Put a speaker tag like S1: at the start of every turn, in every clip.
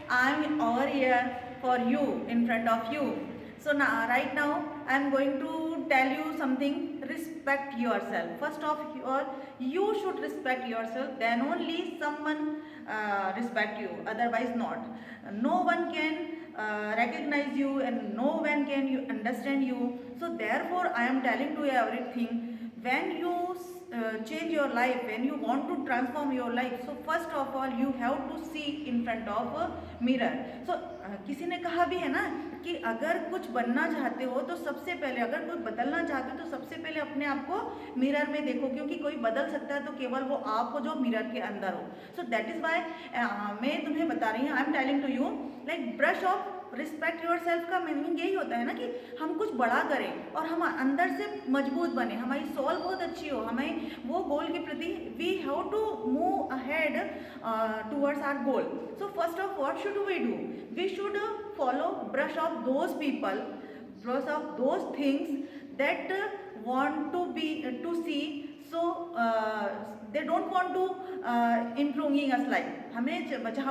S1: I am over here for you, in front of you. So now, right now, I am going to tell you something. Respect yourself. First of all, you should respect yourself. Then only someone respect you. Otherwise, not. No one can recognize you, and no one can you understand you. So therefore, I am telling to you everything. When you change your life, when you want to transform your life, so first of all you have to see in front of a mirror. So किसी ने कहा भी है ना कि अगर कुछ बनना चाहते हो तो सबसे पहले, अगर कोई बदलना चाहते हो तो सबसे पहले अपने आप को मिरर में देखो, क्योंकि कोई बदल सकता है तो केवल वो आप हो जो मिरर के अंदर हो. सो दैट इज वाई मैं तुम्हें बता रही हूँ, I am telling to you like brush of respect yourself का मीनिंग यही होता है ना कि हम कुछ बड़ा करें और हम अंदर से मजबूत बने, हमारी सोल बहुत अच्छी हो, हमें वो गोल के प्रति we have to move ahead towards our goal. So first of what should we do? We should follow brush of those people, brush of those things that want to see. So they don't want to improving us life. हमें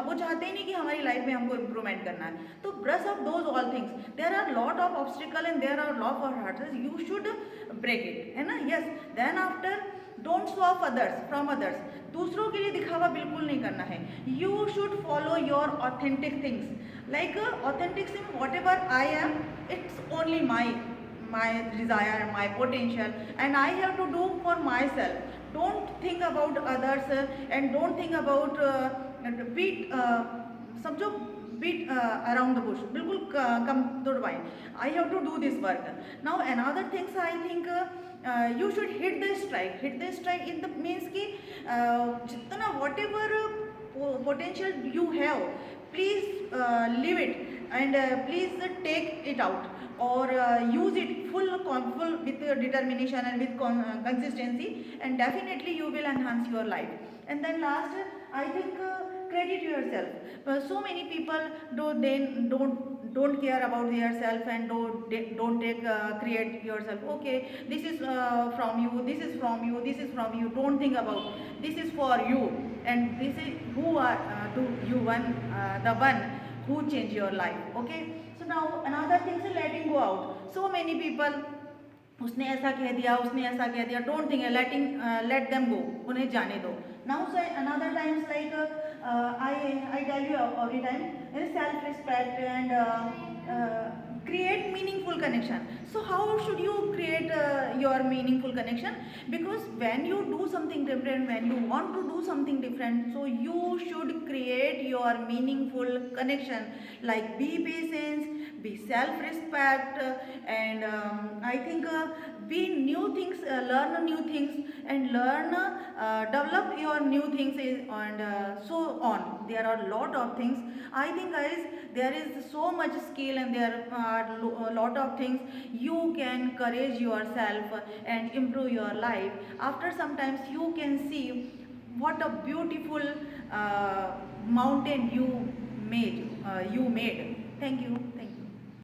S1: वो चाहते ही नहीं कि हमारी life में हमको improvement करना है. तो brush of those all things, there are lot of obstacle and there are lot of hurdles, you should break it, है ना. Yes, then after don't show off others from others. दूसरों के लिए दिखावा बिल्कुल नहीं करना है. You should follow your authentic things. Like authentic thing, whatever I am, it's only my desire, my potential, and I have to do for myself. Don't think about others and don't think about beat समझो beat around the bush. बिल्कुल कम दौड़वाएं. I have to do this work. Now another things I think you should hit the strike. Hit the strike in the means कि जितना whatever potential you have, please leave it and please take it out or use it full with determination and with consistency, and definitely you will enhance your life. And then last, I think credit yourself. So many people don't care about yourself and don't take create yourself. Okay, this is from you, this is from you, this is from you. Don't think about, this is for you, and this is who are to you one the one who change your life. Okay, so now another thing is letting go out. So many people, उसने ऐसा कह दिया, उसने ऐसा कह दिया, don't think, let them go, उन्हें जाने दो. Now so another times like I tell you every time self respect and create meaningful connection. So how should you create your meaningful connection? Because when you do something different, when you want to do something different, so you should create your meaningful connection. Like be patient, be self respect, and I think be new things, learn new things, and learn develop your new things, and so on. There are a lot of things. I think guys, there is so much skill and there are a lot of things you can encourage yourself and improve your life. After sometimes you can see what a beautiful mountain you made. Thank you.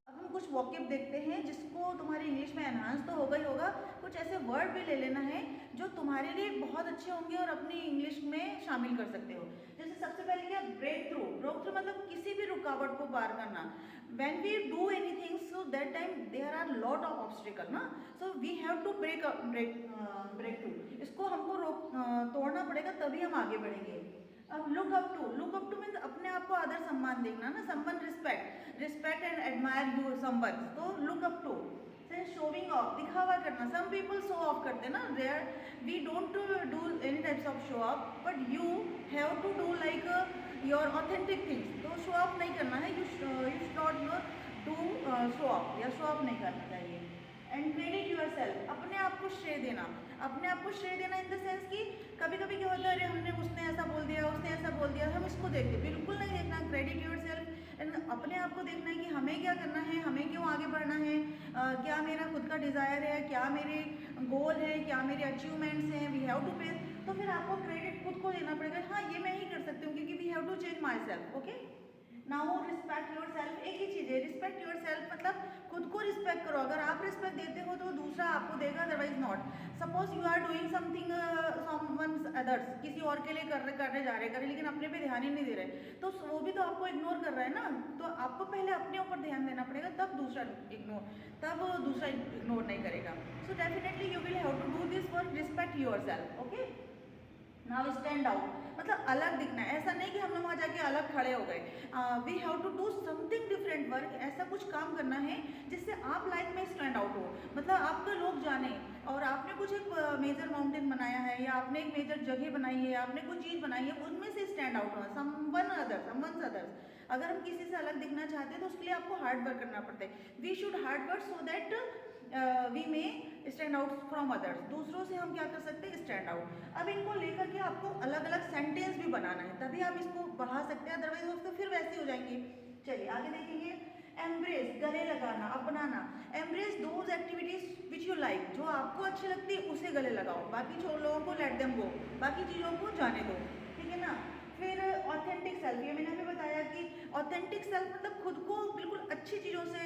S1: अब हम कुछ vocab देखते हैं जिसको तुम्हारी English में enhance तो होगा ही होगा, कुछ ऐसे वर्ड भी ले लेना है जो तुम्हारे लिए बहुत अच्छे होंगे और अपनी इंग्लिश में शामिल कर सकते हो. जैसे सबसे पहले क्या, ब्रेक थ्रू. ब्रेक थ्रू मतलब किसी भी रुकावट को पार करना. when we do anything, so that time there are lot of obstacle ना, so we have to break through. इसको हमको तोड़ना पड़ेगा, तभी हम आगे बढ़ेंगे. अब लुक अप टू मीन्स अपने आप को आदर सम्मान देखना ना. Someone respect and admire you someone, तो look up to. Showing off, दिखावा करना. सम पीपल शो ऑफ करते हैं ना, there we don't do any types of show off, but you have to do like your authentic things. तो show off नहीं करना है, you should not do show off, या शो ऑफ नहीं करना चाहिए. एंड क्रेडिट यूर सेल्फ, अपने आप को श्रेय देना. अपने आप को श्रेय देना इन द सेंस कि कभी कभी क्या होता है, अरे हमने उसने ऐसा बोल दिया, हम इसको देखते, बिल्कुल नहीं देखना. क्रेडिट यूर सेल्फ एंड अपने आप को देखना है कि हमें क्या करना है, हमें क्यों आगे बढ़ना है, क्या मेरा खुद का डिज़ायर है, क्या मेरे गोल है, क्या मेरे अचीवमेंट्स हैं. वी हैव टू पे, तो फिर आपको क्रेडिट खुद को देना पड़ेगा. हाँ, ये मैं ही कर सकती हूँ क्योंकि we have to change myself. Okay, now respect yourself, एक ही चीज़ है, रिस्पेक्ट योर सेल्फ मतलब खुद को रिस्पेक्ट करो। अगर आप रिस्पेक्ट देते हो तो दूसरा आपको देगा, otherwise not. Suppose you are doing something someone's others, किसी और के लिए करने जा रहे लेकिन अपने पे ध्यान ही नहीं दे रहे, तो वो भी तो आपको इग्नोर कर रहा है ना। तो आपको पहले अपने ऊपर ध्यान देना पड़ेगा, तब दूसरा इग्नोर नहीं करेगा। So definitely you will have to do this work, respect yourself. Okay, now stand out मतलब अलग दिखना है। ऐसा नहीं कि हम लोग वहाँ जाके अलग खड़े हो गए। We have to do something different work, ऐसा कुछ काम करना है जिससे आप लाइफ में स्टैंड आउट हो, मतलब आपका लोग जाने। और आपने कुछ एक मेजर माउंटेन बनाया है, या आपने एक मेजर जगह बनाई है, आपने कुछ चीज़ बनाई है, उनमें से स्टैंड आउट हो, समवन अदर्स। अगर हम किसी से अलग दिखना चाहते हैं तो उसके लिए आपको हार्ड वर्क करना पड़ता है। We should hard work so that we में स्टैंड आउट फ्रॉम अदर्स। दूसरों से हम क्या कर सकते हैं, स्टैंड आउट। अब इनको लेकर के आपको अलग अलग सेंटेंस भी बनाना है, तभी आप इसको बढ़ा सकते हैं, अदरवाइज वो तो फिर वैसे हो जाएंगे। चलिए आगे देखेंगे। एम्ब्रेस, गले लगाना, अपनाना। Embrace those activities which you like, जो आपको अच्छी लगती है उसे गले लगाओ, बाकी लोगों को लेट देम गो, बाकी चीज़ों को जाने दो, ठीक है ना। फिर ऑथेंटिक सेल्फ, ये मैंने अभी बताया कि ऑथेंटिक सेल्फ मतलब खुद को बिल्कुल अच्छी चीज़ों से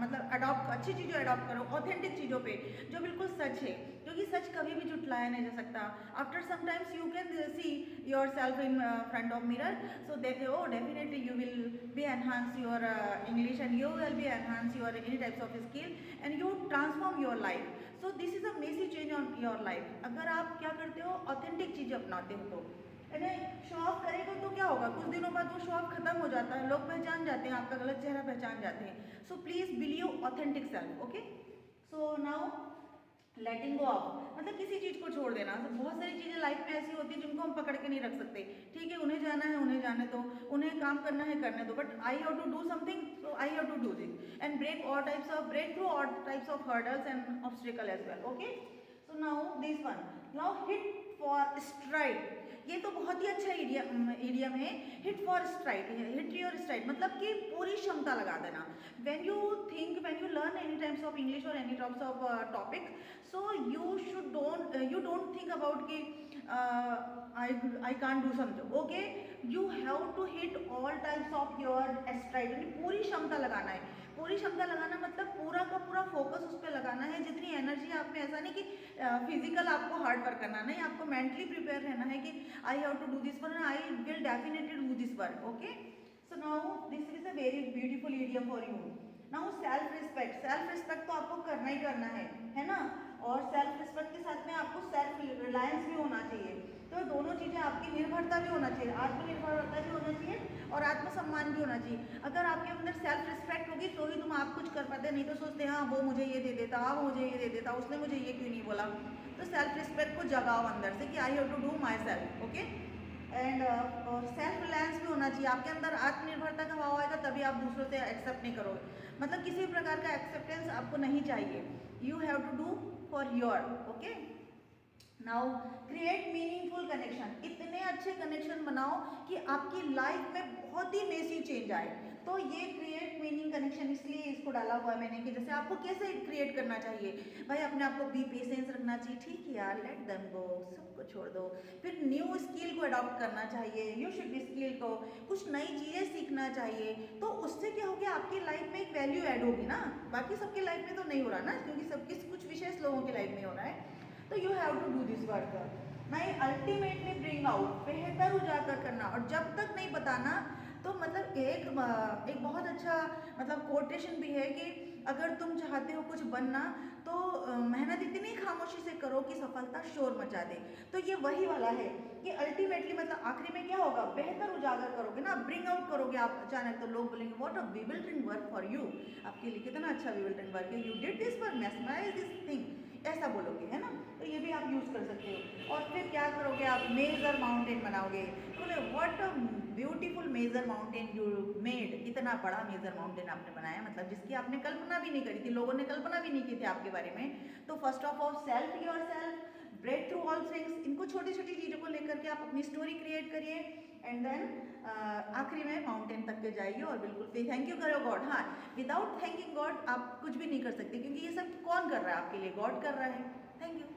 S1: मतलब अच्छी चीज़ें अडॉप्ट करो, ऑथेंटिक चीज़ों पे जो बिल्कुल सच है, क्योंकि सच कभी भी झुटलाया नहीं जा सकता। After sometimes you can see yourself in front of mirror, so definitely you will be enhance your English and you will be enhance your any types of skill and you transform your life. So this is a messy change on your life. अगर आप क्या करते हो, authentic चीज़ें अपनाते हो तो show of करेगा तो क्या होगा, कुछ दिनों बाद वो शो ऑफ खत्म हो जाता है, लोग पहचान जाते हैं, आपका गलत चेहरा पहचान जाते हैं। So please believe authentic self. Okay, so now letting go of मतलब किसी चीज़ को छोड़ देना। तो बहुत सारी चीज़ें लाइफ में ऐसी होती है जिनको हम पकड़ के नहीं रख सकते, ठीक है, उन्हें जाना है उन्हें जाने दो, उन्हें काम करना है करने दो, but I have to do something, so I have to do this and break through all types of hurdles and obstacle as well. Okay, so now this one, now hit for stride. ये तो बहुत ही अच्छा idiom है, hit for stride, hit your stride मतलब कि पूरी क्षमता लगा देना। When you learn any types of English और any types of topic, so you don't think about कि I can't do something. Okay, you have to hit all types of your stride, यानी पूरी क्षमता लगाना है। पूरी क्षमता लगाना मतलब पूरा का पूरा फोकस उस पर लगाना है, जितनी एनर्जी आप में, ऐसा नहीं कि फिजिकल आपको हार्ड वर्क करना, नहीं, आपको मेंटली प्रिपेयर रहना है कि I have to do this work, I will definitely do this work. Okay, so now this is a very beautiful idiom for you. Now self respect तो आपको करना ही करना है ना, और सेल्फ रिस्पेक्ट के साथ में आपको सेल्फ रिलायंस भी होना चाहिए। तो दोनों चीज़ें, आपकी निर्भरता भी होना चाहिए, आत्मनिर्भरता भी होना चाहिए और आत्मसम्मान भी होना चाहिए। अगर आपके अंदर सेल्फ रिस्पेक्ट होगी तो ही तुम आप कुछ कर पाते, नहीं तो सोचते हाँ वो मुझे ये दे देता, हाँ मुझे ये दे देता, उसने मुझे ये क्यों नहीं बोला। तो सेल्फ रिस्पेक्ट को जगाओ अंदर से कि I have to do myself. Okay, and self reliance भी होना चाहिए, आपके अंदर आत्मनिर्भरता का भाव आएगा तभी आप दूसरों से एक्सेप्ट नहीं करोगे, मतलब किसी भी प्रकार का एक्सेप्टेंस आपको नहीं चाहिए। You have to do for your. Okay, now create meaningful connection, इतने अच्छे कनेक्शन बनाओ कि आपकी लाइफ में बहुत ही मेसी चेंज आए। तो ये क्रिएट मीनिंग कनेक्शन इसलिए इसको डाला हुआ है मैंने कि जैसे आपको कैसे क्रिएट करना चाहिए भाई, अपने आप को बी पेशेंस रखना चाहिए, ठीक है यार, लेट देम गो, सबको छोड़ दो। फिर न्यू स्किल को अडॉप्ट करना चाहिए, यू शुड स्किल को, कुछ नई चीज़ें सीखना चाहिए। तो उससे क्या हो गया, आपकी लाइफ में एक वैल्यू ऐड होगी ना, बाकी सबके लाइफ में तो नहीं हो रहा ना, क्योंकि सबके कुछ विशेष लोगों की लाइफ में हो रहा है। तो you have to do this work. नहीं, अल्टीमेटली ब्रिंग आउट, बेहतर उजागर करना, और जब तक नहीं बताना तो मतलब एक बहुत अच्छा मतलब कोटेशन भी है कि अगर तुम चाहते हो कुछ बनना तो मेहनत इतनी खामोशी से करो कि सफलता शोर मचा दे। तो ये वही वाला है कि अल्टीमेटली मतलब आखिरी में क्या होगा, बेहतर उजागर करोगे ना, ब्रिंग आउट करोगे आप अचानक, तो लोग बोलेंगे what a bewildering work for you, आपके लिए कितना अच्छा विविल्डरिंग वर्क है, you did this work, mesmerize this thing, ऐसा बोलोगे, है ना। तो ये भी आप यूज़ कर सकते हो। और फिर क्या करोगे, आप मेजर माउंटेन बनाओगे, बोले what a beautiful major mountain you made, इतना बड़ा मेजर माउंटेन आपने बनाया, मतलब जिसकी आपने कल्पना भी नहीं करी थी, लोगों ने कल्पना भी नहीं की थी आपके बारे में। तो first of all self yourself, break through all things, इनको छोटी छोटी चीज़ों को लेकर के आप अपनी स्टोरी क्रिएट करिए, एंड देन आखिरी में माउंटेन तक के जाइए और बिल्कुल फिर थैंक यू करो गॉड। हाँ, विदाउट थैंकिंग गॉड आप कुछ भी नहीं कर सकते, क्योंकि ये सब कौन कर रहा है आपके लिए, गॉड कर रहा है। Thank you.